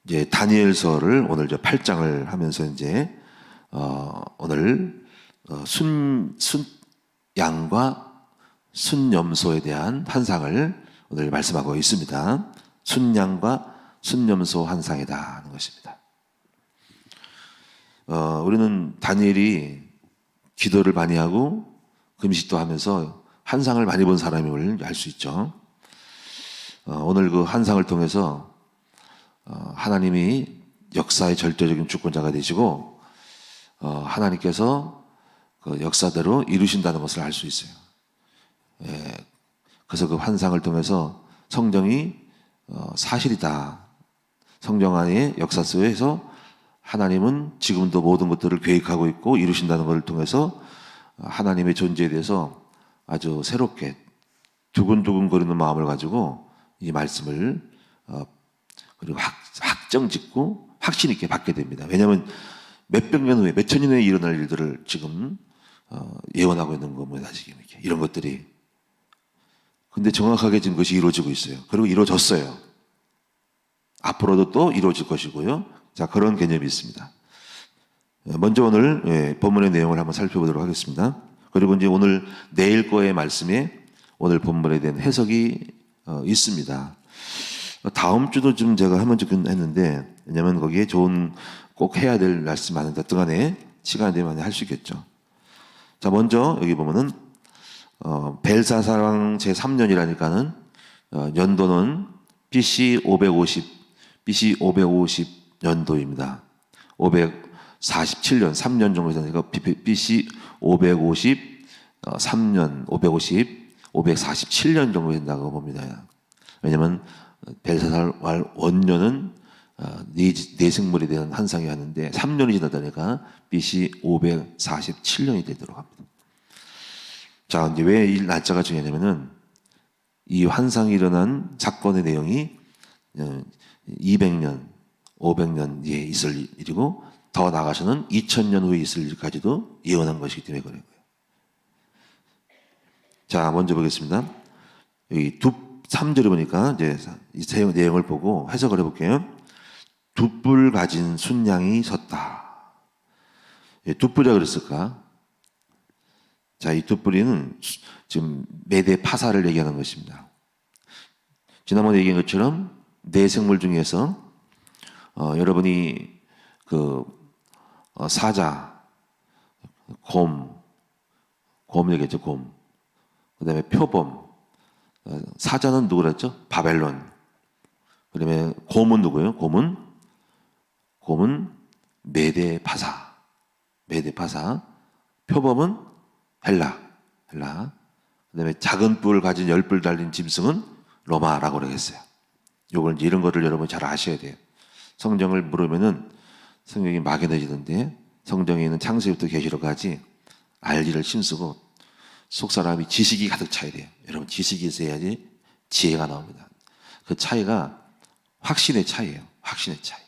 이제 다니엘서를 오늘 저 8장을 하면서 이제 오늘 순양과 순염소에 대한 환상을 오늘 말씀하고 있습니다. 순양과 순염소 환상이다 하는 것입니다. 우리는 다니엘이 기도를 많이 하고 금식도 하면서 환상을 많이 본 사람임을 알 수 있죠. 오늘 그 환상을 통해서 하나님이 역사의 절대적인 주권자가 되시고 하나님께서 그 역사대로 이루신다는 것을 알 수 있어요. 그래서 그 환상을 통해서 성경이 사실이다. 성경 안의 역사 속에서 하나님은 지금도 모든 것들을 계획하고 있고 이루신다는 것을 통해서 하나님의 존재에 대해서 아주 새롭게 두근두근 거리는 마음을 가지고 이 말씀을 그리고 확정 짓고 확신 있게 받게 됩니다. 왜냐하면 몇백 년 후에, 몇천 년 후에 일어날 일들을 지금 예언하고 있는 겁니다. 지금 이런 것들이. 근데 정확하게 지금 그것이 이루어지고 있어요. 그리고 이루어졌어요. 앞으로도 또 이루어질 것이고요. 자, 그런 개념이 있습니다. 먼저 오늘 본문의 내용을 한번 살펴보도록 하겠습니다. 그리고 이제 오늘 내일 거의 말씀에 오늘 본문에 대한 해석이 있습니다. 다음 주도 좀 제가 하면 좋겠는데, 왜냐면 거기에 좋은 꼭 해야 될 말씀 많은데, 등간에 시간이 되면 할 수 있겠죠. 자, 먼저 여기 보면은, 벨사사랑 제3년이라니까는, 연도는 BC 550 연도입니다. 547년, 3년 정도 되니까 BC 553년, 547년 정도 된다고 봅니다. 왜냐면 벨사살 원년은 내생물에 대한 환상이 왔는데 3년이 지나다니까 BC 547년이 되도록 합니다. 자, 이제 왜 이 날짜가 중요하냐면은 이 환상이 일어난 사건의 내용이 200년, 500년 뒤에 있을 일이고 더 나아가서는 2000년 후에 있을 일까지도 예언한 것이기 때문에 그래요. 자, 먼저 보겠습니다. 여기 3절에 보니까 이제 이 내용을 보고 해석을 해볼게요. 두 뿔 가진 순양이 섰다. 두 뿔이라 그랬을까? 자, 이 두 뿔이는 지금 메대 파사를 얘기하는 것입니다. 지난번에 얘기한 것처럼 네 생물 중에서 여러분이 그 사자, 곰 얘기했죠, 곰. 그 다음에 표범. 사자는 누구랬죠? 바벨론. 그 다음에 곰은 누구예요? 곰은 메데파사. 표범은 헬라. 그 다음에 작은 뿔 가진 10뿔 달린 짐승은 로마라고 그러겠어요. 이런 거를 여러분 잘 아셔야 돼요. 성경을 물으면은 성경이 막연해지던데 성경에 있는 창세기부터 계시록까지 알 일을 힘쓰고 속 사람이 지식이 가득 차야 돼요. 여러분 지식이 있어야지 지혜가 나옵니다. 그 차이가 확신의 차이예요. 확신의 차이.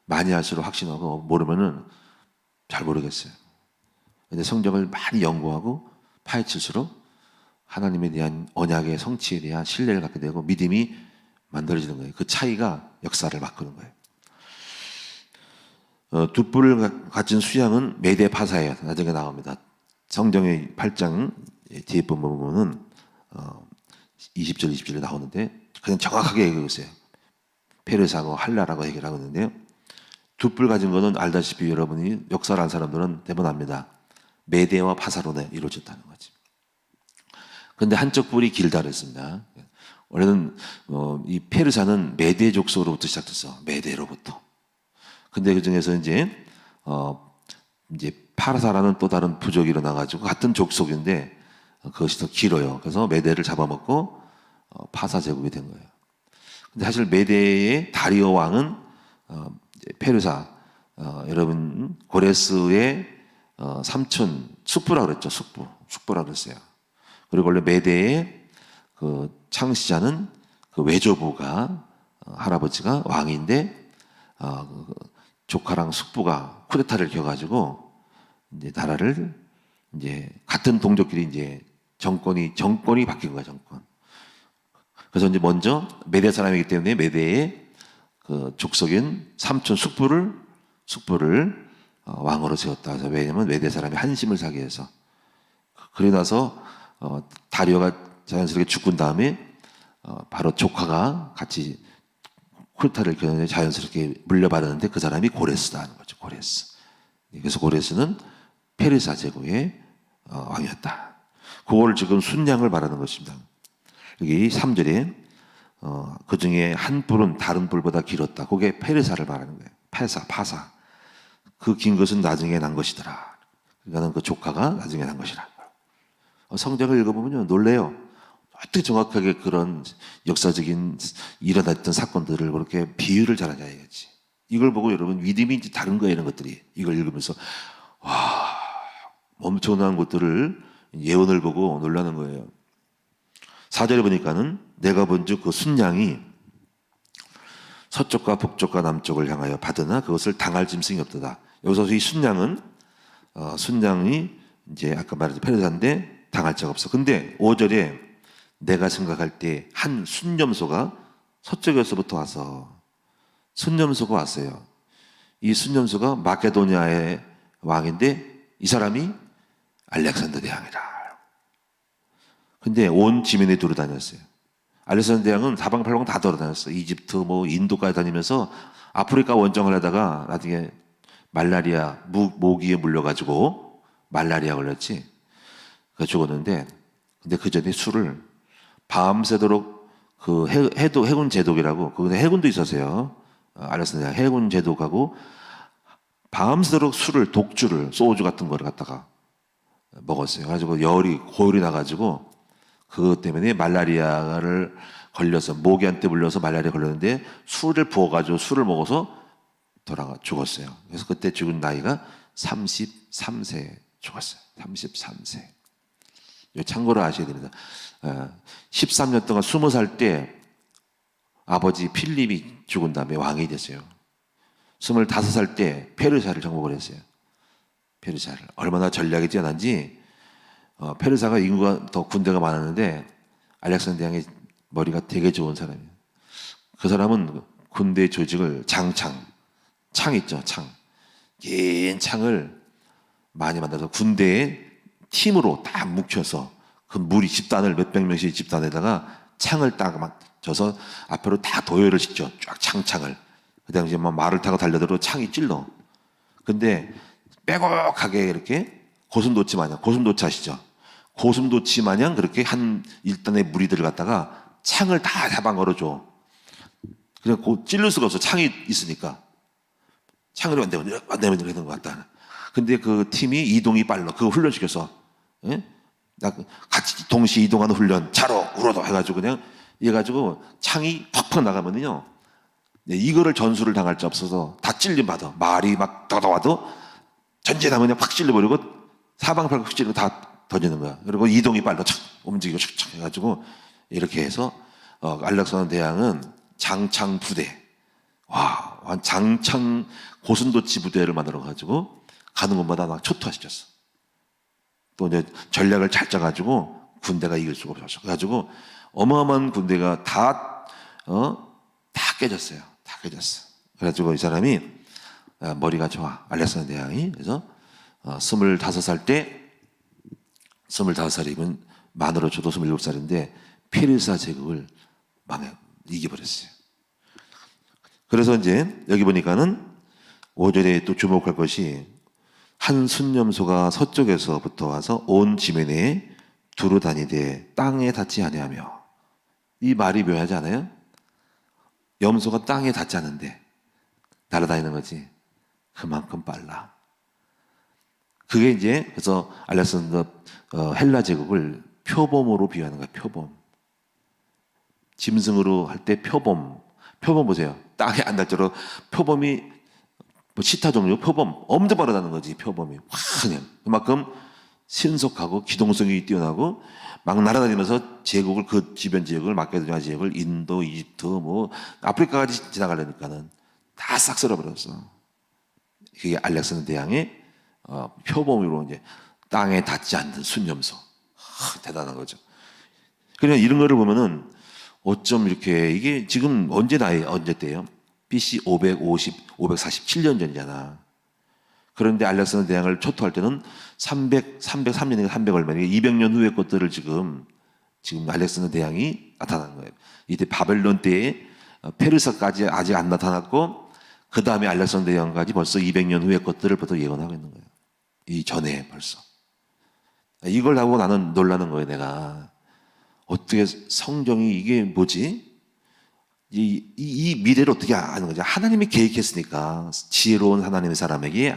많이 할수록 확신하고 모르면은 잘 모르겠어요. 근데 성경을 많이 연구하고 파헤칠수록 하나님에 대한 언약의 성취에 대한 신뢰를 갖게 되고 믿음이 만들어지는 거예요. 그 차이가 역사를 바꾸는 거예요. 두 뿔을 가진 수양은 메데파사예요. 나중에 나옵니다. 성경의 8장 뒤에 보면은 20절, 20절에 나오는데 그냥 정확하게 얘기하고 있어요. 페르사고 할라라고 얘기를 하고 있는데요. 두 뿔 가진 거는 알다시피 여러분이 역사를 안 사람들은 대부분 압니다. 메데와 파사로 이루어졌다는 거지. 근데 한쪽 뿔이 길다 그랬습니다. 원래는 이 페르사는 메데 족속으로부터 시작됐어. 메데로부터. 근데 그 중에서 이제 파라사라는 또 다른 부족이 일어나가지고 같은 족속인데 그것이 더 길어요. 그래서 메데를 잡아먹고 파사 제국이 된 거예요. 근데 사실 메데의 다리오 왕은 페르사, 여러분 고레스의 삼촌 숙부라 그랬죠. 숙부라 그랬어요. 그리고 원래 메데의 그 창시자는 그 외조부가 할아버지가 왕인데 조카랑 숙부가 쿠데타를 켜가지고 이제 나라를 이제 같은 동족끼리 이제 정권이 바뀐 거야, 정권. 그래서 이제 먼저 메대 사람이기 때문에 메대의 그 족속인 삼촌 숙부를 왕으로 세웠다. 그래서 왜냐면 외대 사람이 한심을 사기 위해서. 그러고 나서 다리오가 자연스럽게 죽은 다음에 바로 조카가 같이 쿨타를 겨누는데 자연스럽게 물려받았는데 그 사람이 고레스다 하는 거죠. 고레스. 그래서 고레스는 페르사 제국의 왕이었다. 그걸 지금 순양을 말하는 것입니다. 여기 3절에 그 중에 한 뿔은 다른 뿔보다 길었다. 그게 페르사를 말하는 거예요. 파사. 그 긴 것은 나중에 난 것이더라. 그러니까 그 조카가 나중에 난 것이라. 성경을 읽어보면요 놀래요. 어떻게 정확하게 그런 역사적인 일어났던 사건들을 그렇게 비유를 잘하냐 이거지. 이걸 보고 여러분 믿음이 다른 거예요. 이런 것들이. 이걸 읽으면서 와 엄청난 것들을 예언을 보고 놀라는 거예요. 4절에 보니까는 내가 본즉 그 순양이 서쪽과 북쪽과 남쪽을 향하여 받으나 그것을 당할 짐승이 없도다. 여기서 이 순양은 순양이 이제 아까 말했던 페르사인데 당할 자가 없어. 근데 5절에 내가 생각할 때 한 순념소가 서쪽에서부터 와서 순념소가 왔어요. 이 순념소가 마케도니아의 왕인데 이 사람이 알렉산더 대왕이라. 근데 온 지면에 돌아다녔어요. 알렉산더 대왕은 사방팔방 다 돌아다녔어. 이집트 뭐 인도까지 다니면서 아프리카 원정을 하다가 나중에 말라리아 모기에 물려가지고 말라리아 걸렸지. 그 죽었는데 근데 그 전에 술을 밤새도록 그 해군 제독이라고 그 해군도 있었어요. 알렉산더 대왕 해군 제독하고 밤새도록 술을 독주를 소주 같은 거를 갖다가 먹었어요. 가지고 고열이 나가지고 그것 때문에 말라리아를 걸려서 모기한테 물려서 말라리아 걸렸는데 술을 부어가지고 술을 먹어서 죽었어요. 그래서 그때 죽은 나이가 33세에 죽었어요. 33세. 참고로 아셔야 됩니다. 13년 동안 20살 때 아버지 필립이 죽은 다음에 왕이 됐어요. 25살 때 페르시아를 정복을 했어요. 페르시아를. 얼마나 전략이 뛰어난지 페르시아가 인구가 더 군대가 많았는데 알렉산더 대왕의 머리가 되게 좋은 사람이에요. 그 사람은 군대 조직을 창 있죠. 긴 창을 많이 만들어서 군대에 팀으로 딱 뭉쳐서 그 무리 집단을 몇백 명씩 집단에다가 창을 딱 막 져서 앞으로 다 도열을 시켜. 쫙 창을. 그 당시에 막 말을 타고 달려들어 창이 찔러. 근데 빼곡하게 이렇게 고슴도치 아시죠? 고슴도치 마냥 그렇게 한 일단의 무리들을 갖다가 창을 다 사방 걸어줘. 그냥 찔릴 수가 없어. 창이 있으니까. 창을 안 되면 되는 것 같다. 근데 그 팀이 이동이 빨라. 그거 훈련시켜서. 예? 같이 동시에 이동하는 훈련. 차로, 우로도 해가지고 그냥 해가지고 창이 팍팍 나가면요. 네, 이거를 전술을 당할 자 없어서 다 찔림받아. 말이 막 더더와도 전진하면 그냥 팍 찔려버리고 사방팔방 찔리고 다 던지는 거야. 그리고 이동이 빨라. 착 움직이고 착 해가지고 이렇게 해서 알렉산더 대왕은 장창 부대. 와, 장창 고슴도치 부대를 만들어가지고 가는 곳마다 막 초토화시켰어. 또 이제 전략을 잘 짜가지고 군대가 이길 수가 없었어. 그래가지고 어마어마한 군대가 다 깨졌어요. 다 깨졌어. 그래가지고 이 사람이 머리가 좋아. 알렉산더 대왕이. 그래서 25살이면 만으로 쳐도 27살인데 페르시아 제국을 이겨버렸어요. 그래서 이제 여기 보니까는 5절에 또 주목할 것이 한 순념소가 서쪽에서부터 와서 온 지면에 두루 다니되 땅에 닿지 아니하며. 이 말이 묘하지 않아요? 염소가 땅에 닿지 않는데 날아다니는 거지. 그만큼 빨라. 그게 이제 그래서 알렉산더 헬라 제국을 표범으로 비유하는 거야. 표범. 짐승으로 할 때 표범 보세요. 땅에 안 닿도록 표범이 뭐 치타 종류 표범 엄청 빠르다는 거지. 표범이 확 그냥 그만큼 신속하고 기동성이 뛰어나고 막 날아다니면서 제국을 그 주변 지역을 마케도니아 지역을 인도, 이집트 뭐 아프리카까지 지나가려니까는 다 싹 쓸어버렸어. 그게 알렉산더 대왕의 표범으로 이제 땅에 닿지 않는 순념소. 대단한 거죠. 그냥 이런 거를 보면은 어쩜 이렇게 이게 지금 언제 때예요? BC 547년 전이잖아. 그런데 알렉산더 대왕을 초토할 때는 303년인가 300 얼마, 200년 후의 것들을 지금 알렉산더 대왕이 나타난 거예요. 이때 바벨론 때에 페르사까지 아직 안 나타났고, 그 다음에 알렉산더 대왕까지 벌써 200년 후의 것들을 벌써 예언하고 있는 거예요. 이 전에 벌써. 이걸 하고 나는 놀라는 거예요, 어떻게 성경이 이게 뭐지? 이 미래를 어떻게 아는 거죠? 하나님이 계획했으니까 지혜로운 하나님의 사람에게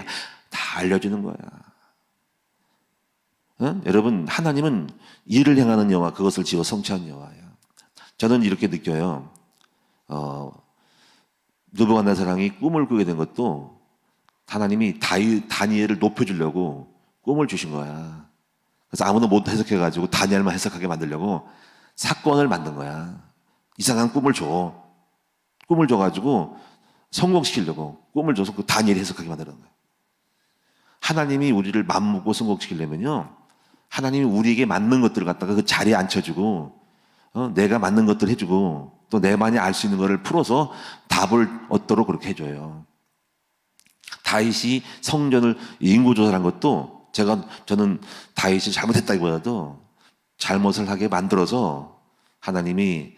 다 알려주는 거야. 여러분, 하나님은 일을 행하는 여호와, 그것을 지어 성취하는 여호와야. 저는 이렇게 느껴요. 느부갓네살이 꿈을 꾸게 된 것도 하나님이 다니엘을 높여주려고 꿈을 주신 거야. 그래서 아무도 못 해석해가지고 다니엘만 해석하게 만들려고 사건을 만든 거야. 이상한 꿈을 줘. 꿈을 줘가지고 성공시키려고 꿈을 줘서 그 다니엘이 해석하게 만드는 거예요. 하나님이 우리를 맘먹고 성공시키려면요, 하나님이 우리에게 맞는 것들을 갖다가 그 자리에 앉혀주고, 내가 맞는 것들을 해주고, 또 내만이 알 수 있는 것을 풀어서 답을 얻도록 그렇게 해줘요. 다윗이 성전을 인구조사한 것도 저는 다윗이 잘못했다기보다도 잘못을 하게 만들어서 하나님이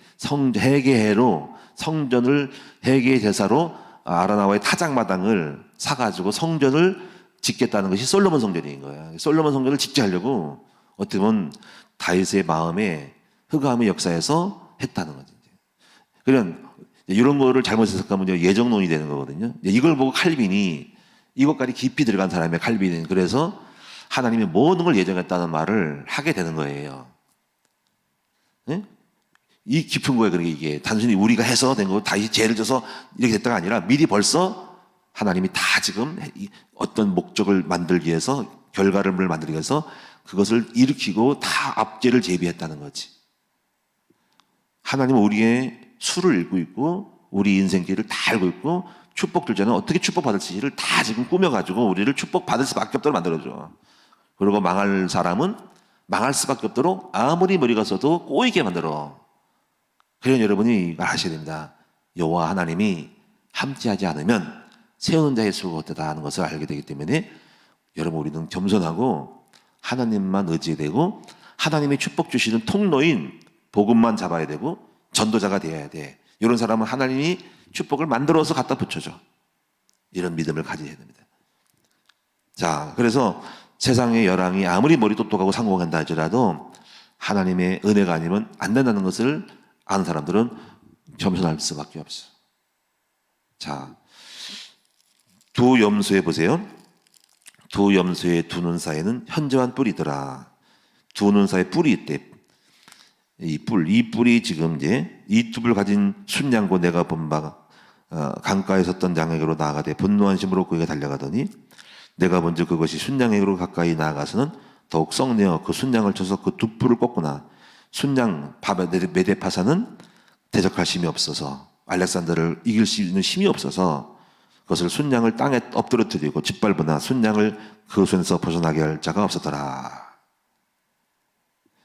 회개해로 성전을 회개의 제사로 아라나와의 타작마당을 사가지고 성전을 짓겠다는 것이 솔로몬 성전인 거야. 솔로몬 성전을 짓게 하려고 어떻게 보면 다윗의 마음에 흑암의 역사에서 했다는 거지. 그러면 이런 거를 잘못 해석하면 예정론이 되는 거거든요. 이걸 보고 칼빈이 이것까지 깊이 들어간 사람의 칼빈은 그래서 하나님이 모든 걸 예정했다는 말을 하게 되는 거예요. 네? 이 깊은 거예요. 그러니까 이게 단순히 우리가 해서 된 거, 다시 죄를 져서 이렇게 됐다가 아니라 미리 벌써 하나님이 다 지금 어떤 목적을 만들기 위해서, 결과를 만들기 위해서 그것을 일으키고 다 앞죄를 제비했다는 거지. 하나님은 우리의 수를 읽고 있고 우리 인생길을 다 알고 있고 축복들 전에 어떻게 축복받을지를 다 지금 꾸며가지고 우리를 축복받을 수밖에 없도록 만들어줘. 그리고 망할 사람은 망할 수밖에 없도록 아무리 머리가 써도 꼬이게 만들어. 그러니 여러분이 이걸 아셔야 됩니다. 여호와 하나님이 함께하지 않으면 세우는 자의 수가 없다 하는 것을 알게 되기 때문에 여러분, 우리는 겸손하고 하나님만 의지되고 하나님의 축복 주시는 통로인 복음만 잡아야 되고 전도자가 되어야 돼. 이런 사람은 하나님이 축복을 만들어서 갖다 붙여줘. 이런 믿음을 가져야 됩니다. 자, 그래서 세상의 열왕이 아무리 머리 똑똑하고 성공한다 할지라도 하나님의 은혜가 아니면 안 된다는 것을 아는 사람들은 겸손할 수밖에 없어. 자, 두 염소에 보세요. 두 염소의 두 눈 사이에는 현저한 뿔이더라. 두 눈 사이에 뿔이 있대. 이 뿔이 지금 이제 이 두 뿔 가진 순양고 내가 본 바 강가에 섰던 양에게로 나아가되 분노한 심으로 그에게 달려가더니 내가 본즉 그것이 순양에게로 가까이 나아가서는 더욱 썩내어 그 순양을 쳐서 그 두 뿔을 꺾구나. 순양 메데파사는 대적할 힘이 없어서, 알렉산더를 이길 수 있는 힘이 없어서 그것을 순양을 땅에 엎드러뜨리고 짓밟으나 순양을 그 손에서 벗어나게 할 자가 없었더라.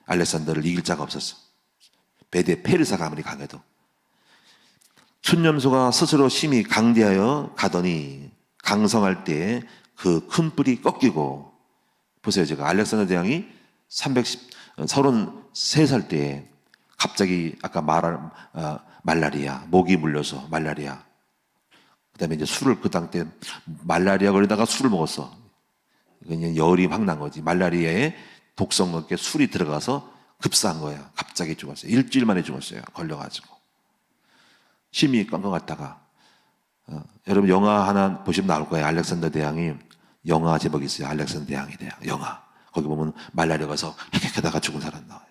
알렉산더를 이길 자가 없었어. 페르사가 아무리 강해도. 순염소가 스스로 심히 강대하여 가더니 강성할 때에 그 큰 뿔이 꺾이고, 보세요. 제가 알렉산더 대왕이 33살 때에 갑자기 아까 말라리아, 목이 물려서 말라리아. 그 다음에 이제 술을 그 당 때 말라리아 걸리다가 술을 먹었어. 그냥 열이 확 난 거지. 말라리아에 독성 먹게 술이 들어가서 급사한 거야. 갑자기 죽었어요. 일주일 만에 죽었어요. 걸려가지고. 심히 깜깜했다가. 여러분 영화 하나 보시면 나올 거예요. 알렉산더 대왕이 영화 제목이 있어요. 알렉산더 대왕에 대한 영화. 거기 보면 말라리아 가서 헥헥하다가 죽은 사람 나와요.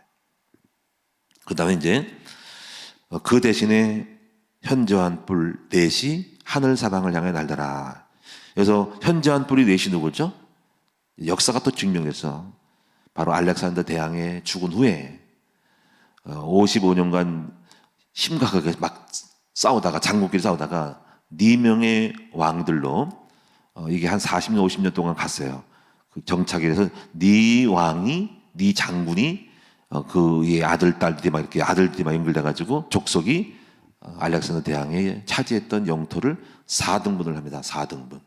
그 다음에 이제 그 대신에 현저한 뿔 넷이 하늘 사방을 향해 날더라. 그래서 현저한 뿔이 넷이 누구죠? 역사가 또 증명해서 바로 알렉산더 대왕의 죽은 후에 55년간 심각하게 막 싸우다가, 장군끼리 싸우다가 4명의 왕들로 이게 한 40년 50년 동안 갔어요. 그 정착이 돼서 네 왕이, 네 장군이 그의 아들 딸들이 막 이렇게 아들들이 막 연결돼 가지고 족속이 알렉산더 대왕이 차지했던 영토를 4등분을 합니다. 4등분.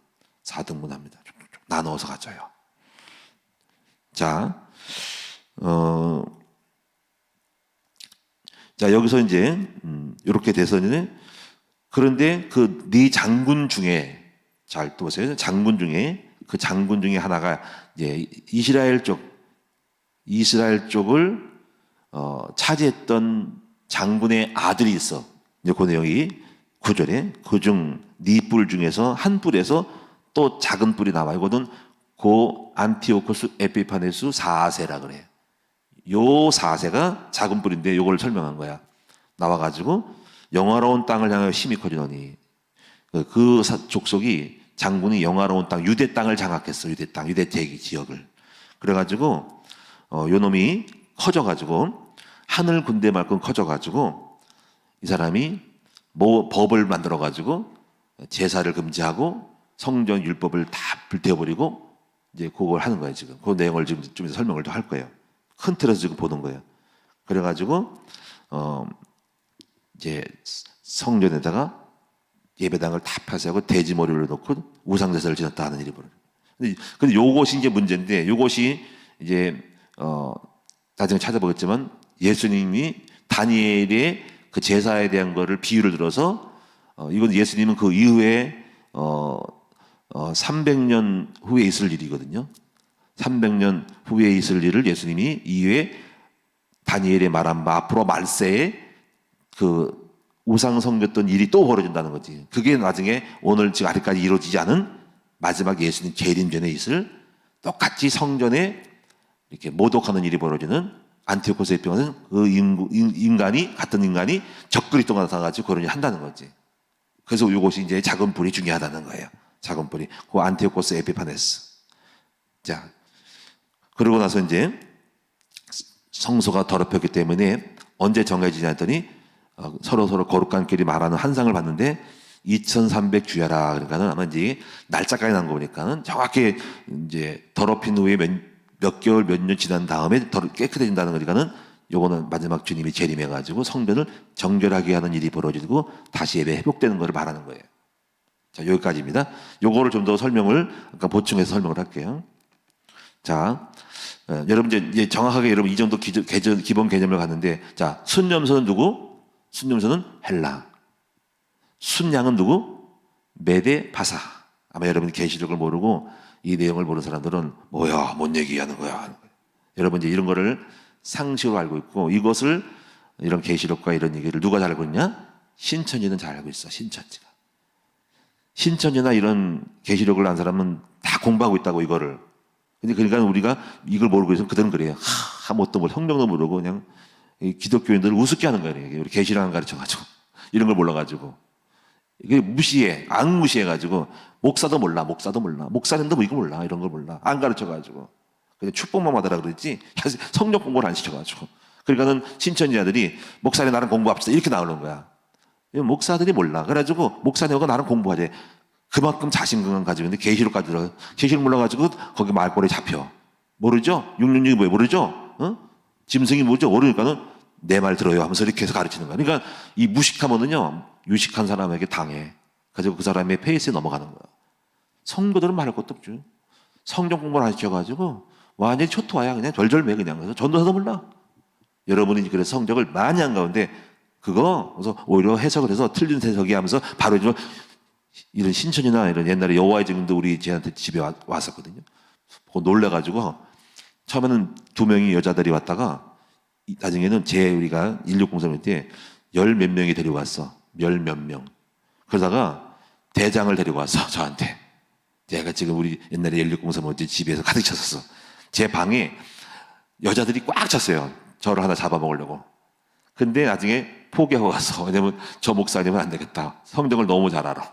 4등분 합니다. 쭉쭉쭉 나누어서 가져요. 자, 자, 여기서 이제, 이렇게 돼서 이제, 그런데 그 네 장군 중에, 잘 또 보세요. 장군 중에, 그 장군 중에 하나가 이제 이스라엘 쪽을, 차지했던 장군의 아들이 있어. 이제 그 내용이 9절에, 그중 네 뿔 중에서 한 뿔에서 또 작은 뿔이 나와. 이거는 고 안티오코스 에피파네스 4세라 그래요. 요 4세가 작은 뿔인데 요걸 설명한 거야. 나와가지고 영화로운 땅을 향하여 힘이 커지더니 그 족속이 장군이 영화로운 땅, 유대 땅을 장악했어. 유대 땅, 유대 대기 지역을. 그래가지고 요 놈이 커져가지고 하늘 군대만큼 커져가지고 이 사람이 뭐 법을 만들어가지고 제사를 금지하고 성전 율법을 다 불태워버리고 이제 그걸 하는 거예요. 지금 그 내용을 지금 좀 이따 설명을 더 할 거예요. 큰 틀에서 지금 보는 거예요. 그래가지고 이제 성전에다가 예배당을 다 폐쇄하고 돼지머리를 놓고 우상제사를 지냈다 하는 일이 벌어져요. 근데 요것이 이제 문제인데, 요것이 이제 나중에 찾아보겠지만 예수님이 다니엘의 그 제사에 대한 거를 비유를 들어서 이건 예수님은 그 이후에 300년 후에 있을 일이거든요. 300년 후에 있을 일을 예수님이 이후에 다니엘의 말한 바 앞으로 말세에 그 우상 섬겼던 일이 또 벌어진다는 거지. 그게 나중에 오늘 지금 아직까지 이루어지지 않은 마지막 예수님 재림 전에 있을 똑같이 성전에 이렇게 모독하는 일이 벌어지는 안티오코스 에피파네스는 그 인간이 같은 인간이 적그리스도가 나타나가지고 그런 일을 한다는 거지. 그래서 이것이 이제 작은 뿔이 중요하다는 거예요. 작은 뿔이 그 안티오코스 에피파네스. 자, 그러고 나서 이제 성소가 더럽혔기 때문에 언제 정해지냐 했더니 서로 거룩한 길이 말하는 한상을 봤는데 2300주야라. 그러니까는 아마 이제 날짜까지 난 거 보니까는 정확히 이제 더럽힌 후에 몇 개월 몇 년 지난 다음에 깨끗해진다는 거니까는 요거는 마지막 주님이 재림해가지고 성전을 정결하게 하는 일이 벌어지고 다시 예배 회복되는 것을 말하는 거예요. 자, 여기까지입니다. 요거를 좀 더 설명을 아까 보충해서 설명을 할게요. 자, 여러분 이제 정확하게 여러분 이 정도 기본 개념을 갖는데, 자, 순념소는 누구? 순념소는 헬라. 순양은 누구? 메데 바사. 아마 여러분이 계시록을 모르고 이 내용을 모르는 사람들은 뭐야, 뭔 얘기하는 거야. 여러분 이제 이런 거를 상식으로 알고 있고, 이것을 이런 계시록과 이런 얘기를 누가 잘 알고 있냐? 신천지는 잘 알고 있어. 신천지나 이런 계시록을 안 사람은 다 공부하고 있다고 이거를. 근데 그러니까 우리가 이걸 모르고 있으면 그들은 그래요. 아무것도 뭐 성경도 모르고 그냥 기독교인들을 우습게 하는 거예요. 우리 계시록을 가르쳐가지고 이런 걸 몰라가지고 이게 무시해가지고 목사도 몰라. 목사님도 뭐 이거 몰라. 이런 걸 몰라. 안 가르쳐가지고 그냥 축복만 받으라 그랬지 성경 공부를 안 시켜가지고. 그러니까는 신천지자들이 목사님 나랑 공부합시다 이렇게 나오는 거야. 목사들이 몰라. 그래가지고 목사님하고 나랑 공부하재. 그만큼 자신감 가지고 있는데 계시록까지 들어. 계시록 몰라가지고 거기 말꼬리 잡혀. 모르죠? 666이 뭐예요? 모르죠? 짐승이 뭐죠? 모르니까는 내 말 들어요 하면서 이렇게 해서 가르치는 거야. 그러니까 이 무식하면은요, 유식한 사람에게 당해. 그래서 그 사람의 페이스에 넘어가는 거야. 성도들은 말할 것도 없죠. 성경 공부를 안 시켜가지고 완전히 초토화야. 그냥 절절매 그냥. 그래서 전도사도 몰라. 여러분이 그래서 성적을 많이 한 가운데 그거 그래서 오히려 해석을 해서 틀린 해석이 하면서 바로 이런 신천이나 이런 옛날에 여호와의 증인도 우리 쟤한테 집에 왔었거든요. 보고 놀래가지고 처음에는 2명이 여자들이 왔다가 나중에는 우리가 1603년 때 10몇 명이 데려왔어. 10몇 명. 그러다가 대장을 데리고 왔어. 저한테. 제가 지금 우리 옛날에 1603년 집에서 가득 찼었어. 제 방에 여자들이 꽉 찼어요. 저를 하나 잡아먹으려고. 근데 나중에 포기하고 갔어. 왜냐면 저 목사님은 안 되겠다. 성경을 너무 잘 알아.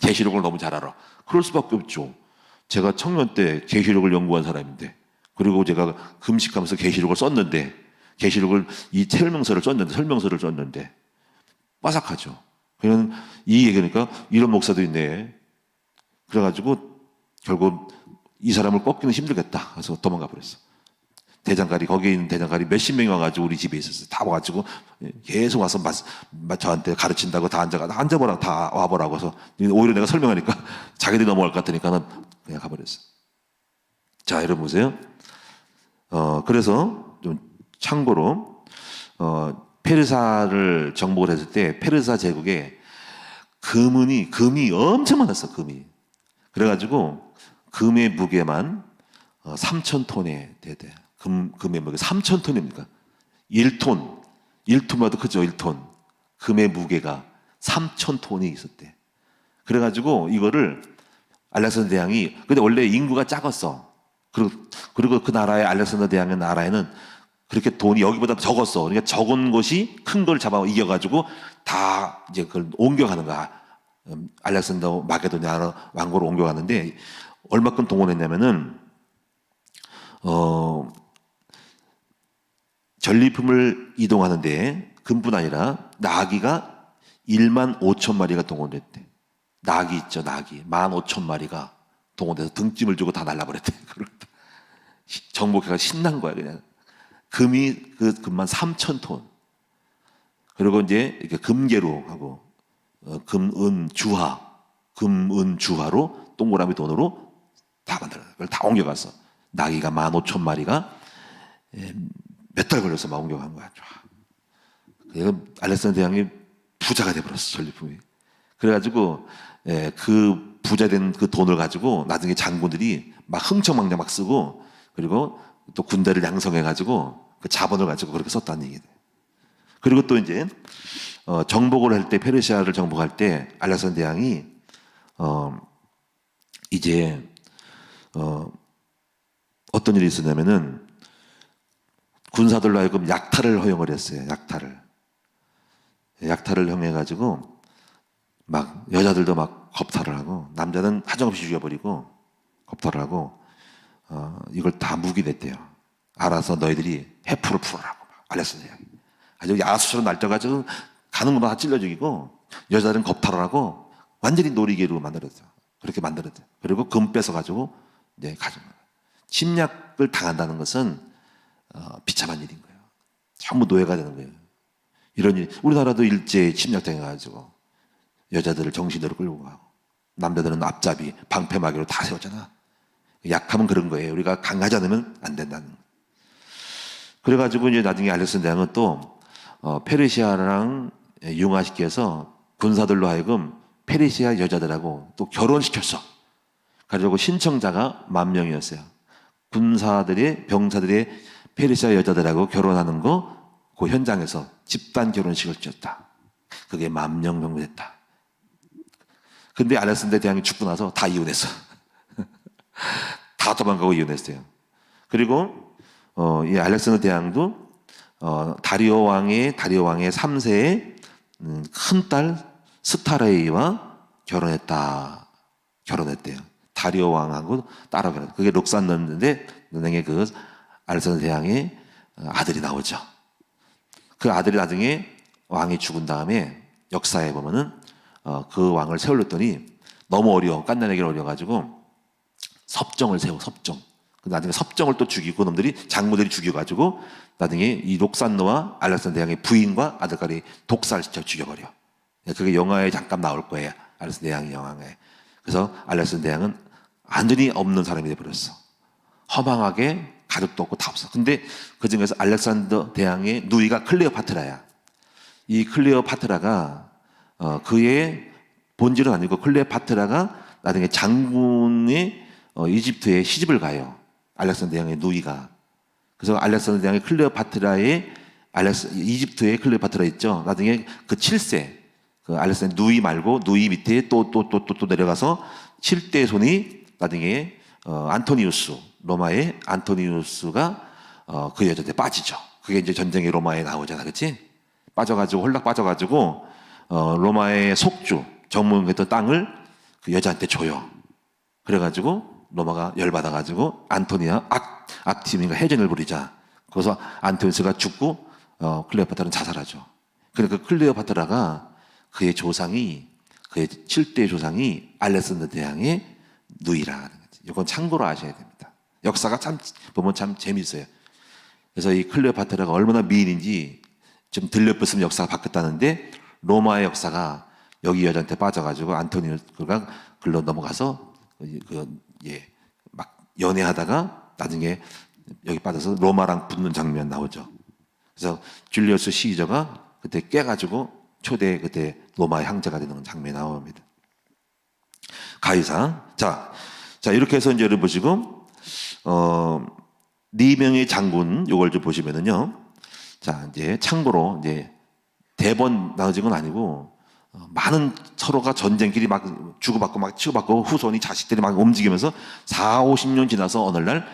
계시록을 너무 잘 알아. 그럴 수밖에 없죠. 제가 청년 때 계시록을 연구한 사람인데, 그리고 제가 금식하면서 계시록을 썼는데, 계시록을 이 설명서를 썼는데 빠삭하죠. 그냥 이 얘기니까 이런 목사도 있네. 그래가지고 결국 이 사람을 꺾기는 힘들겠다. 그래서 도망가 버렸어. 대장갈이, 거기에 있는 대장갈이 몇십 명이 와가지고 우리 집에 있었어요. 다 와가지고 계속 와서 저한테 가르친다고 다 앉아보라, 다 와보라고 해서 오히려 내가 설명하니까 자기들이 넘어갈 것 같으니까는 그냥 가버렸어요. 자, 여러분 보세요. 그래서 좀 참고로, 페르사를 정복을 했을 때 페르사 제국에 금이 엄청 많았어, 금이. 그래가지고 금의 무게만 3,000톤에 대대. 금의 무게 3,000톤입니까? 1톤. 1톤보다 크죠, 1톤. 금의 무게가 3,000톤이 있었대. 그래가지고 이거를 알렉산더 대왕이, 근데 원래 인구가 작았어. 그리고 그 나라의 알렉산더 대왕의 나라에는 그렇게 돈이 여기보다 적었어. 그러니까 적은 곳이 큰 걸 잡아 이겨가지고 다 이제 그걸 옮겨가는 거야. 알렉산더 마게도냐 왕국으로 옮겨가는데 얼마큼 동원했냐면은 전리품을 이동하는데 금뿐 아니라 나귀가 15,000마리가 동원됐대. 나귀 있죠, 나귀. 15,000마리가 동원돼서 등짐을 주고 다 날라버렸대. 정복해가 신난 거야, 그냥. 금만 3,000톤. 그리고 이제 이렇게 금계로 하고, 금은주화로 동그라미 돈으로 다 만들어. 그걸 다 옮겨갔어. 나귀가 15,000마리가 몇 달 걸려서 막 옮겨간 거야. 그래서 알렉산더 대왕이 부자가 돼버렸어, 전리품이. 그래가지고, 그 부자된 그 돈을 가지고 나중에 장군들이 막 흥청망청 막 쓰고, 그리고 또 군대를 양성해가지고 그 자본을 가지고 그렇게 썼다는 얘기예요. 그리고 또 이제, 정복을 할 때, 페르시아를 정복할 때 알렉산더 대왕이, 이제, 어떤 일이 있었냐면은 군사들로 하여금 약탈을 허용을 했어요. 약탈을 허용해가지고 막 여자들도 막 겁탈을 하고 남자는 하정없이 죽여버리고 겁탈을 하고 이걸 다 묵인했대요. 알아서 너희들이 해프를 풀어라고 알렉산더 대왕이. 아주 야수처럼 날뛰어가지고 가는 것만 다 찔러 죽이고 여자들은 겁탈을 하고 완전히 놀이개로 만들었죠. 그렇게 만들었죠. 그리고 금 뺏어가지고 이제 가진 거예요. 침략을 당한다는 것은 비참한 일인 거예요. 전부 노예가 되는 거예요. 이런 일, 우리나라도 일제히 침략당해가지고 여자들을 정신으로 끌고 가고 남자들은 앞잡이, 방패막이로 다 세웠잖아. 약하면 그런 거예요. 우리가 강하지 않으면 안 된다는 거예요. 그래가지고 이제 나중에 알렉산더 대왕은 또 페르시아랑 융화시켜서 군사들로 하여금 페르시아 여자들하고 또 결혼시켰어. 그래가지고 신청자가 10,000명이었어요. 병사들의 페르시아 여자들하고 결혼하는 거 그 현장에서 집단 결혼식을 지었다. 그게 10,000명 정도 됐다. 근데 알렉산더 대왕이 죽고 나서 다 이혼했어. 다 도망가고 이혼했어요. 그리고 이 알렉산더 대왕도 다리오 왕의 3세의 큰 딸 스타레이와 결혼했대요. 다리오 왕하고 따로 결혼. 그게 록산너인데 너네의 그 알렉산더 대왕의 아들이 나오죠. 그 아들이 나중에 왕이 죽은 다음에 역사에 보면은 그 왕을 세우렸더니 너무 어려워. 깐난에게 어려가지고 섭정을 세워. 나중에 섭정을 또 죽이고 놈들이 장모들이 죽여가지고 나중에 이 록산너와 알렉산더 대왕의 부인과 아들까지 독살시켜 죽여버려. 그게 영화에 잠깐 나올 거예요. 알렉산더 대왕의 영화에. 그래서 알렉산더 대왕은 완전히 없는 사람이 돼버렸어. 허망하게 가족도 없고 다 없어. 근데 그 중에서 알렉산더 대왕의 누이가 클레오파트라야. 이 클레오파트라가 그의 본질은 아니고 클레오파트라가 나중에 장군의 이집트에 시집을 가요. 알렉산더 대왕의 누이가. 그래서 알렉산더 대왕의 클레오파트라의 이집트의 클레오파트라 있죠. 나중에 그 7세 그 알렉산더 누이 말고 누이 밑에 또 내려가서 7대 손이 나중에 로마의 안토니우스가 그 여자한테 빠지죠. 그게 이제 전쟁의 로마에 나오잖아, 그렇지? 홀락 빠져가지고 로마의 속주 정복했던 땅을 그 여자한테 줘요. 그래가지고 로마가 열받아가지고 안토니아 악팀인가 해전을 부리자. 그래서 안토니우스가 죽고 클레오파트라는 자살하죠. 그러니까 클레오파트라가 그의 7대 조상이 알렉산더 대왕의 누이라는 거지. 이건 참고로 아셔야 됩니다. 역사가 보면 참 재밌어요. 그래서 이 클레오파트라가 얼마나 미인인지 좀 들려붙으면 역사가 바뀌었다는데 로마의 역사가 여기 여자한테 빠져가지고 안토니오가 글로 넘어가서 막 연애하다가 나중에 여기 빠져서 로마랑 붙는 장면 나오죠. 그래서 줄리어스 시저가 그때 깨가지고 초대 그때 로마의 황제가 되는 장면이 나옵니다. 가이사. 자 이렇게 해서 이제 여러분 보시고 네 명의 장군 요걸 좀 보시면은요. 자 이제 참고로 이제 대번 나눠진 건 아니고 많은 서로가 전쟁끼리 막 주고받고 막 치고받고 후손이 자식들이 막 움직이면서 4, 50년 지나서 어느날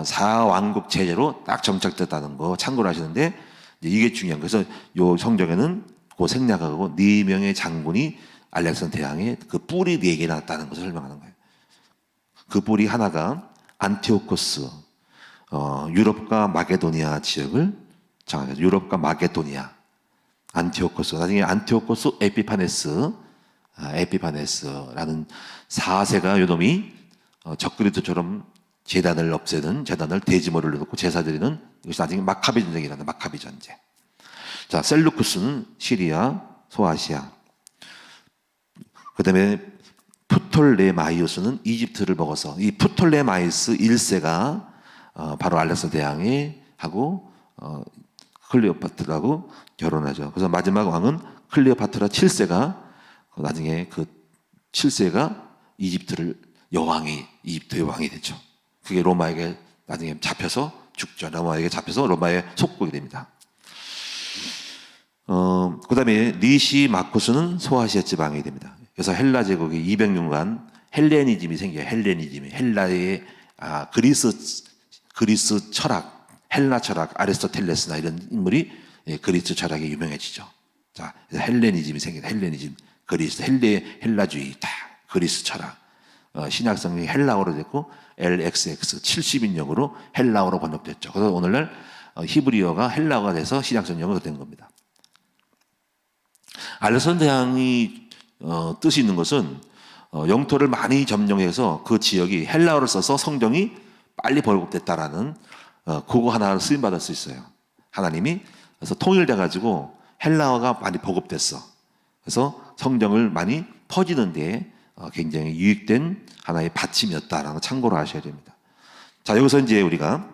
사왕국 체제로 딱 정착됐다는 거 참고를 하시는데 이게 중요한 거예요. 그래서 요 성경에는 그 생략하고 네 명의 장군이 알렉산더 대왕의 그 뿔이 4개 나왔다는 것을 설명하는 거예요. 그 뿔이 하나가 안티오코스, 유럽과 마게도니아 지역을 장악해서 유럽과 마게도니아, 안티오코스, 나중에 안티오코스 에피파네스라는 4세가 요놈이 적그리스도처럼 재단을 없애는 재단을 돼지머리를 놓고 제사 드리는 이것이 나중에 마카비 전쟁이라는 마카비 전쟁. 자, 셀루쿠스는 시리아, 소아시아. 그다음에 프톨레마이오스는 이집트를 먹어서 이 프톨레마이오스 1세가 바로 알렉산더 대왕이 하고 클레오파트라고 결혼하죠. 그래서 마지막 왕은 클레오파트라 7세가 나중에 그 7세가 이집트의 왕이 되죠. 그게 로마에게 나중에 잡혀서 죽죠. 로마에게 잡혀서 로마의 속국이 됩니다. 그 다음에 리시 마쿠스는 소아시아 지방이 됩니다. 그래서 헬라 제국이 200년간 헬레니즘이 생겨요. 헬레니즘이 헬라의 그리스 철학, 헬라 철학, 아리스토텔레스나 이런 인물이 그리스 철학에 유명해지죠. 자, 헬레니즘이 생겨요. 헬레니즘, 그리스, 헬라주의, 다 그리스 철학. 신약 성경이 헬라어로 됐고 LXX 70인역으로 헬라어로 번역됐죠. 그래서 오늘날 히브리어가 헬라어가 돼서 신약 성경으로 된 겁니다. 알렉산더 대왕이 뜻이 있는 것은 영토를 많이 점령해서 그 지역이 헬라어를 써서 성경이 빨리 번역됐다라는 그거 하나를 쓰임 받을 수 있어요. 하나님이 그래서 통일돼 가지고 헬라어가 많이 보급됐어. 그래서 성경을 많이 퍼지는 데 굉장히 유익된 하나의 받침이었다라는 거 참고로 하셔야 됩니다. 자, 여기서 이제 우리가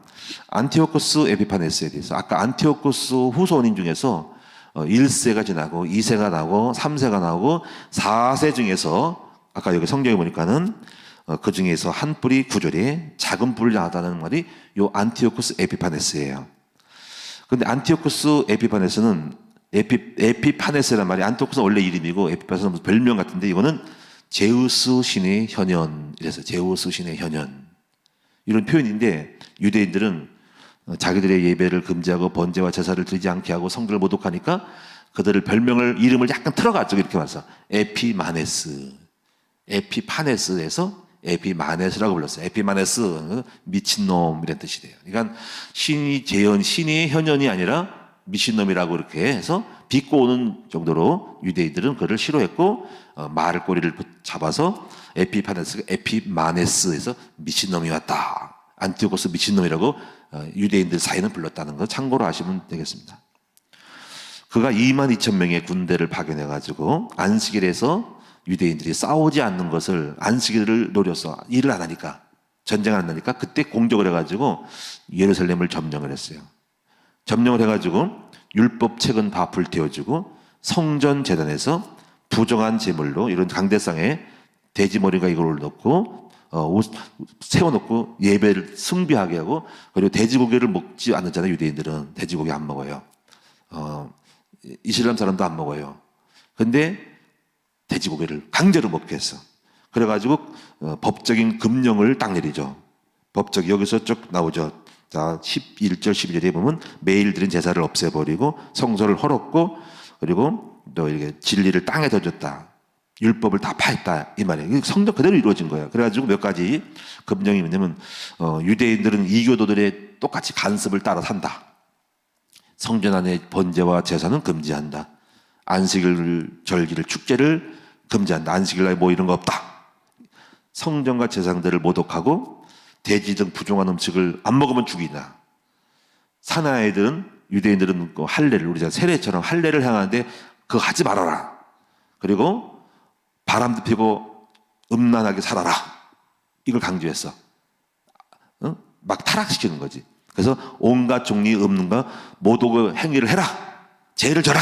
안티오코스 에피파네스에 대해서 아까 안티오코스 후손인 중에서 1세가 지나고 2세가 나오고 3세가 나오고 4세 중에서 아까 여기 성경에 보니까는 그 중에서 한 뿔이 9절에 작은 뿔을 낳았다는 말이 요 안티오코스 에피파네스예요. 근데 안티오코스 에피파네스는 에피파네스란 말이 안티오코스는 원래 이름이고 에피파네스는 별명 같은데 이거는 제우스 신의 현현, 이래서 제우스 신의 현현 이런 표현인데 유대인들은 자기들의 예배를 금지하고 번제와 제사를 드리지 않게 하고 성전을 모독하니까 그들을 이름을 약간 틀어갔죠. 이렇게 와서 에피파네스에서 에피마네스라고 불렀어요. 에피마네스 미친놈 이런 뜻이 돼요. 그러니까 신의 현현이 아니라 미친놈이라고 이렇게 해서 비꼬 오는 정도로 유대인들은 그를 싫어했고 말 꼬리를 잡아서 에피마네스에서 미친놈이 왔다. 안티오코스 미친놈이라고 유대인들 사이는 불렀다는 거 참고로 아시면 되겠습니다. 그가 22,000명의 군대를 파견해가지고 안식일에서 유대인들이 싸우지 않는 것을 안식일을 노려서 일을 안 하니까 전쟁을 안 하니까 그때 공격을 해가지고 예루살렘을 점령을 했어요. 점령을 해가지고 율법책은 다 불태워지고 성전 제단에서 부정한 제물로 이런 강대상에 돼지머리가 이걸 넣고 세워놓고 예배를 숭배하게 하고 그리고 돼지고기를 먹지 않잖아요. 유대인들은 돼지고기 안 먹어요. 이슬람 사람도 안 먹어요. 근데 돼지고기를 강제로 먹게 했어. 그래가지고 법적인 금령을 딱 내리죠. 여기서 쭉 나오죠. 자, 11절 12절에 보면 매일 드린 제사를 없애버리고 성소를 헐었고 그리고 또 이렇게 진리를 땅에 던졌다. 율법을 다 파했다 이 말이에요. 성경 그대로 이루어진 거예요. 그래가지고 몇 가지 금령이 뭐냐면 유대인들은 이교도들의 똑같이 간습을 따라 산다. 성전 안에 번제와 제사는 금지한다. 안식일, 절기를, 축제를 금지한다. 안식일날 뭐 이런 거 없다. 성전과 제사들을 모독하고 돼지 등 부정한 음식을 안 먹으면 죽이다. 사나이들은, 유대인들은 그 할례를, 우리가 세례처럼 할례를 행하는데 그거 하지 말아라. 그리고 바람도 피고 음란하게 살아라. 이걸 강조했어. 응? 막 타락시키는 거지. 그래서 온갖 종류의 음란과 모독의 행위를 해라. 죄를 져라.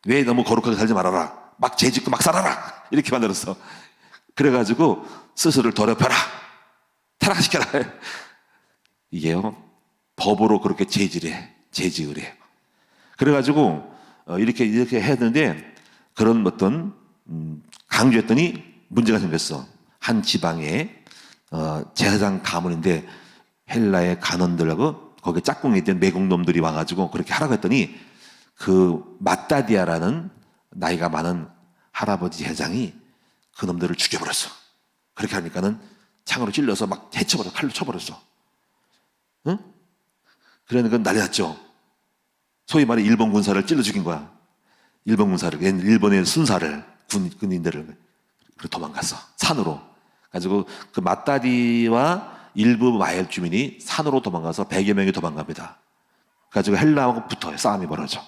왜 너무 거룩하게 살지 말아라. 막 죄 짓고 막 살아라. 이렇게 만들었어. 그래가지고 스스로를 더럽혀라. 타락시켜라. 이게요, 법으로 그렇게 제지를 해. 그래가지고 이렇게 해야 되는데, 그런 어떤 강조했더니 문제가 생겼어. 한 지방에 제사장 가문인데 헬라의 간원들하고 거기 짝꿍이 된 매국놈들이 와가지고 그렇게 하라고 했더니 그 마따디아라는 나이가 많은 할아버지 회장이 그 놈들을 죽여버렸어. 그렇게 하니까는 창으로 찔러서 막 해쳐버려, 칼로 쳐버렸어. 응? 그러니까 난리 났죠. 소위 말해 일본 군사를 찔러 죽인 거야. 일본 군사를, 일본의 순사를, 군인들을. 그리고 도망갔어. 산으로. 가지고 그 마따디와 일부 마엘 주민이 산으로 도망가서 100여 명이 도망갑니다. 가지고 헬라하고 붙어요. 싸움이 벌어져.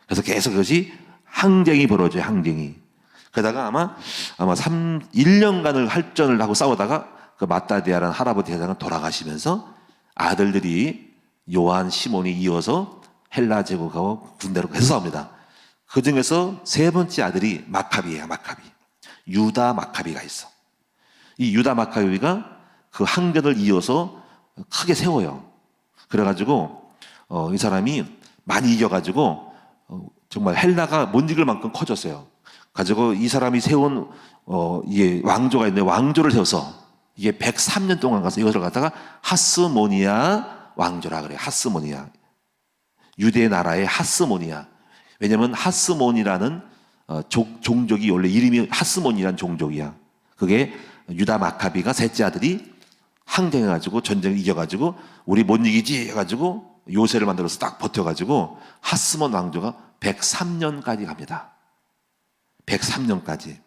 그래서 계속 그것이 항쟁이 벌어져요. 항쟁이. 그러다가 아마 1년간을 할전을 하고 싸우다가 그 마따디아라는 할아버지 회장은 돌아가시면서 아들들이 요한, 시몬이 이어서 헬라 제국하고 군대로 해서 싸웁니다. 그 중에서 세 번째 아들이 마카비예요. 마카비. 유다 마카비가 있어. 이 유다 마카비가 그 항전을 이어서 크게 세워요. 그래가지고 이 사람이 많이 이겨가지고 정말 헬라가 못 이길 만큼 커졌어요. 가지고 이 사람이 세운 이게 왕조가 있는데 왕조를 세워서 이게 103년 동안 가서 이것을 갖다가 하스모니아 왕조라 그래요. 하스모니아. 유대 나라의 하스모니아. 왜냐하면 하스몬이라는 종족이 원래 이름이 하스몬이라는 종족이야. 그게 유다 마카비가 셋째 아들이 항쟁해가지고 전쟁을 이겨가지고 우리 못 이기지 해가지고 요새를 만들어서 딱 버텨가지고 하스몬 왕조가 103년까지 갑니다. 103년까지.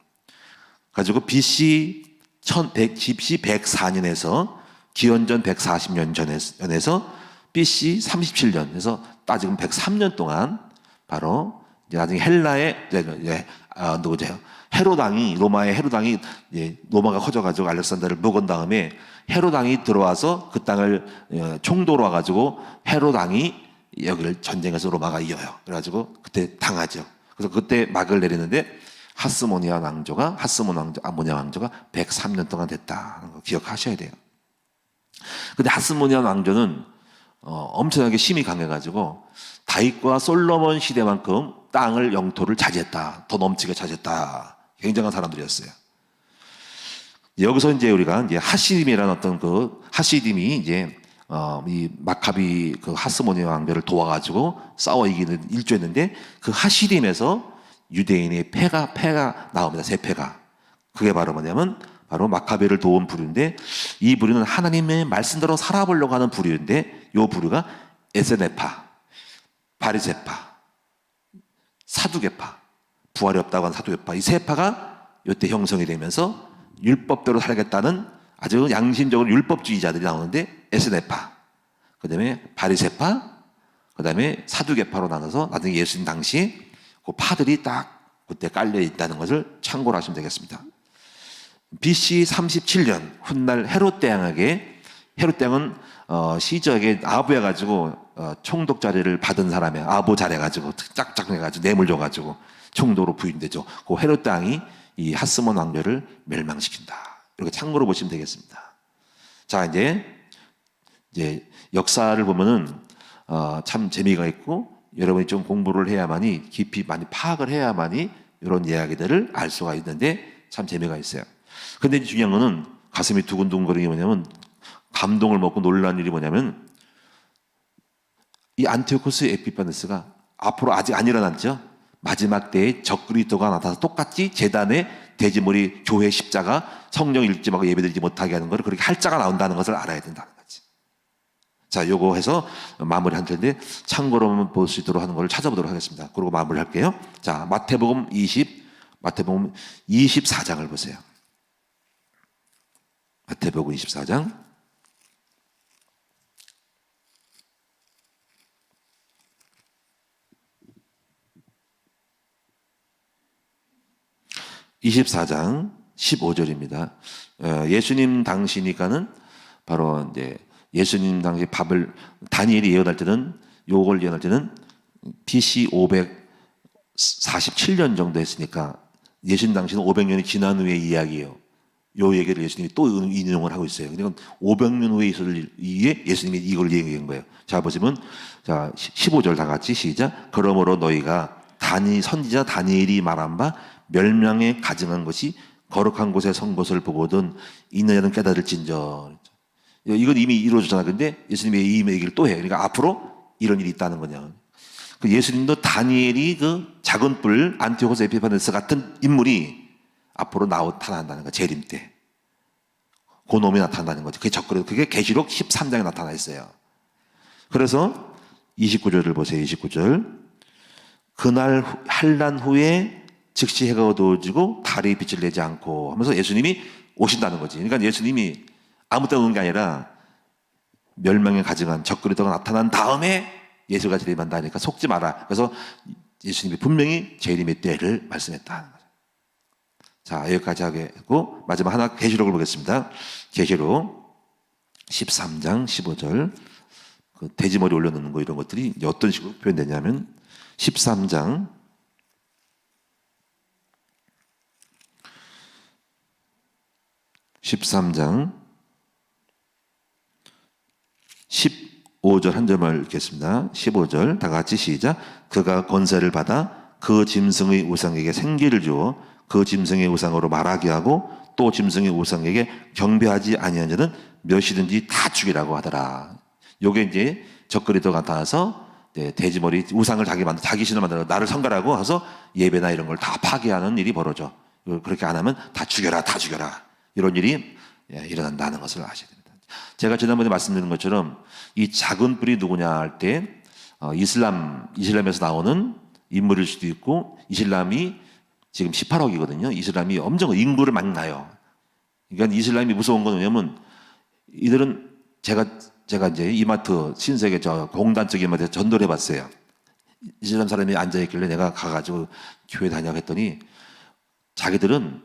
가지고 BC 104년에서 기원전 140년 전에서 BC 37년에서 따지면 103년 바로 나중에 헬라의 누구죠? 로마의 헤롯 왕이 로마가 커져가지고 알렉산더를 먹은 다음에 헤롯 왕이 들어와서 그 땅을 총독으로 와가지고 헤롯 왕이 여기를 전쟁에서 로마가 이겨요. 그래가지고 그때 당하죠. 그래서 그때 막을 내리는데 하스모니아 왕조가 103년 동안 됐다. 기억하셔야 돼요. 근데 하스모니아 왕조는 엄청나게 힘이 강해가지고 다윗과 솔로몬 시대만큼 땅을 영토를 차지했다. 더 넘치게 차지했다. 굉장한 사람들이었어요. 여기서 이제 우리가 이제 하시딤이라는 어떤 그 하시딤이 이제 이 마카비 그 하스모니아 왕조를 도와가지고 싸워 이기는 일조였는데 그 하시딤에서 유대인의 패가 나옵니다. 세 패가. 그게 바로 뭐냐면 바로 마카베를 도운 부류인데 이 부류는 하나님의 말씀대로 살아보려고 하는 부류인데 이 부류가 에세네파, 바리새파, 사두개파, 부활이 없다고 하는 사두개파 이 세 파가 이때 형성이 되면서 율법대로 살겠다는 아주 양심적으로 율법주의자들이 나오는데 에세네파, 그 다음에 바리새파, 그 다음에 사두개파로 나눠서 나중에 예수님 당시에 그 파들이 딱 그때 깔려 있다는 것을 참고로 하시면 되겠습니다. BC 37년 훗날 헤롯 대왕에게 헤롯 대왕은 시저에게 아부해가지고 총독 자리를 받은 사람이 아부 잘해가지고 짝짝 해가지고 뇌물 줘가지고 총독으로 부임되죠. 그 헤롯 대왕이 이 하스몬 왕조를 멸망시킨다. 이렇게 참고로 보시면 되겠습니다. 자 이제 역사를 보면은 참 재미가 있고 여러분이 좀 공부를 해야만이 깊이 많이 파악을 해야만이 이런 이야기들을 알 수가 있는데 참 재미가 있어요. 근데 중요한 거는 가슴이 두근두근거리는 게 뭐냐면 감동을 먹고 놀란 일이 뭐냐면 이 안티오코스 에피파네스가 앞으로 아직 안 일어났죠. 마지막 때에 적그리스도가 나타나서 똑같이 제단에 돼지머리 교회 십자가 성령 읽지 말고 예배드리지 못하게 하는 걸 그렇게 할자가 나온다는 것을 알아야 된다는 거지. 자, 요거 해서 마무리할 텐데 참고로만 볼 수 있도록 하는 걸 찾아보도록 하겠습니다. 그리고 마무리할게요. 자, 마태복음 24장을 보세요. 마태복음 24장 24장 15절입니다. 예수님 당시니까는 바로 이제 예수님 당시 밥을 다니엘이 예언할 때는 요걸 예언할 때는 BC 547년 정도 했으니까 예수님 당시는 500년이 지난 후의 이야기예요. 요 얘기를 예수님이 또 인용을 하고 있어요. 그러니까 500년 후에 있을 이에 예수님이 이걸 얘기한 거예요. 자, 보시면 자 15절 다 같이 시작. 그러므로 너희가 선지자 다니엘이 말한 바 멸망에 가증한 것이 거룩한 곳에 선 것을 보거든 이는 깨달을진저. 이건 이미 이루어졌잖아. 근데 예수님이 이 얘기를 또 해요. 그러니까 앞으로 이런 일이 있다는 거냐. 그 예수님도 다니엘이 그 작은 뿔 안티오코스 에피파네스 같은 인물이 앞으로 나타난다는 거야. 재림 때. 그 놈이 나타난다는 거죠. 그게 계시록 13장에 나타나 있어요. 그래서 29절을 보세요. 29절. 그날 한란 후에 즉시 해가 어두워지고 달이 빛을 내지 않고 하면서 예수님이 오신다는 거지. 그러니까 예수님이 아무 때나 오는 게 아니라 멸망에 가증한 적그리스도가 나타난 다음에 예수가 재림한다니까 속지 마라. 그래서 예수님이 분명히 재림의 때를 말씀했다는 거죠. 자, 여기까지 하고 마지막 하나 계시록을 보겠습니다. 계시록 13장 15절 그 돼지머리 올려놓는 거 이런 것들이 이제 어떤 식으로 표현되냐면 13장 15절 한 절만 읽겠습니다. 15절 다 같이 시작. 그가 권세를 받아 그 짐승의 우상에게 생기를 주어 그 짐승의 우상으로 말하게 하고 또 짐승의 우상에게 경배하지 아니한 자는 몇이든지 다 죽이라고 하더라. 요게 이제 적그리스도가 나타나서 돼지머리 우상을 자기 신을 만들어 나를 성가라고 해서 예배나 이런 걸 다 파괴하는 일이 벌어져. 그렇게 안 하면 다 죽여라 이런 일이 일어난다는 것을 아셔야 됩니다. 제가 지난번에 말씀드린 것처럼 이 작은 뿔이 누구냐 할 때 이슬람에서 나오는 인물일 수도 있고 이슬람이 지금 18억이거든요. 이슬람이 엄청 인구를 막 낳아요. 그러니까 이슬람이 무서운 건 뭐냐면 이들은 제가 이제 이마트 신세계 저 공단 쪽 이마트에 전도를 해봤어요. 이슬람 사람이 앉아있길래 내가 가가지고 교회 다녀고 했더니 자기들은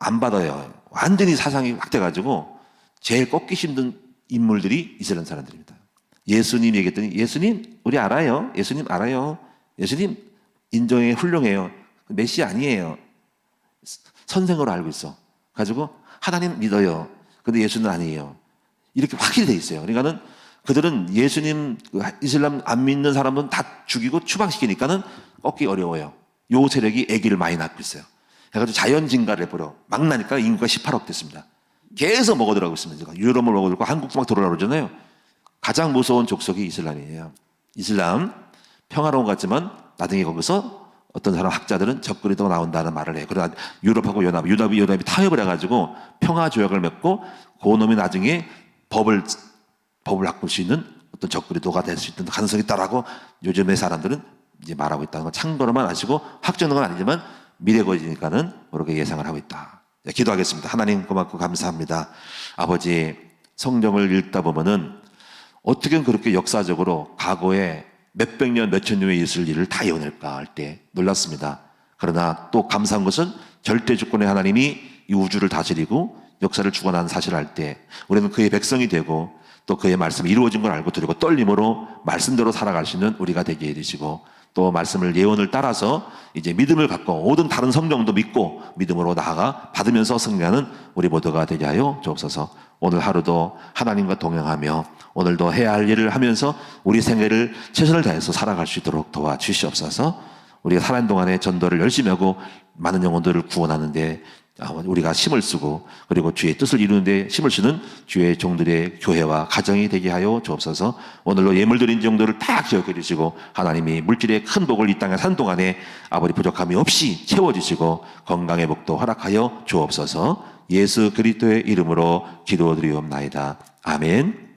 안 받아요. 완전히 사상이 확대가지고 제일 꺾기 힘든 인물들이 이슬람 사람들입니다. 예수님 얘기했더니 예수님 우리 알아요. 예수님 알아요. 예수님 인정해 훌륭해요. 메시 아니에요. 선생으로 알고 있어. 가지고 하나님 믿어요. 근데 예수는 아니에요. 이렇게 확실히 돼 있어요. 그러니까는 그들은 예수님 이슬람 안 믿는 사람은 다 죽이고 추방시키니까는 꺾기 어려워요. 요 세력이 아기를 많이 낳고 있어요. 그래가지고 자연 증가를 해버려. 막 나니까 인구가 18억 됐습니다. 계속 먹어들어가고 있습니다. 유럽을 먹어들고 한국도 막 들어오라고 그러잖아요. 가장 무서운 족속이 이슬람이에요. 이슬람 평화로운 것 같지만 나중에 거기서 어떤 사람 학자들은 적그리스도가 나온다는 말을 해요. 그러나 유럽하고 연합이 타협을 해가지고 평화 조약을 맺고 그 놈이 나중에 법을 바꿀 수 있는 어떤 적그리스도가 될 수 있는 가능성이 있다라고 요즘의 사람들은 이제 말하고 있다는 건 참고로만 아시고 확정은 아니지만 미래거지니까는 그렇게 예상을 하고 있다. 기도하겠습니다. 하나님 고맙고 감사합니다. 아버지 성경을 읽다 보면은 어떻게 그렇게 역사적으로 과거에 몇백 년, 몇천 년에 있을 일을 다 예언할까 할 때 놀랐습니다. 그러나 또 감사한 것은 절대 주권의 하나님이 이 우주를 다스리고 역사를 주관하는 사실을 알 때 우리는 그의 백성이 되고 또 그의 말씀이 이루어진 걸 알고 두려고 떨림으로 말씀대로 살아갈 수 있는 우리가 되게 해주시고 또 말씀을 예언을 따라서 이제 믿음을 갖고 모든 다른 성경도 믿고 믿음으로 나아가 받으면서 승리하는 우리 모두가 되게 하여 주옵소서. 오늘 하루도 하나님과 동행하며 오늘도 해야 할 일을 하면서 우리 생애를 최선을 다해서 살아갈 수 있도록 도와주시옵소서. 우리가 살아있는 동안에 전도를 열심히 하고 많은 영혼들을 구원하는데 우리가 힘을 쓰고 그리고 주의 뜻을 이루는데 힘을 쓰는 주의 종들의 교회와 가정이 되게 하여 주옵소서. 오늘로 예물 드린 정도를 다 기억해 주시고 하나님이 물질의 큰 복을 이 땅에 사는 동안에 아버지 부족함이 없이 채워주시고 건강의 복도 허락하여 주옵소서. 예수 그리스도의 이름으로 기도드리옵나이다. 아멘.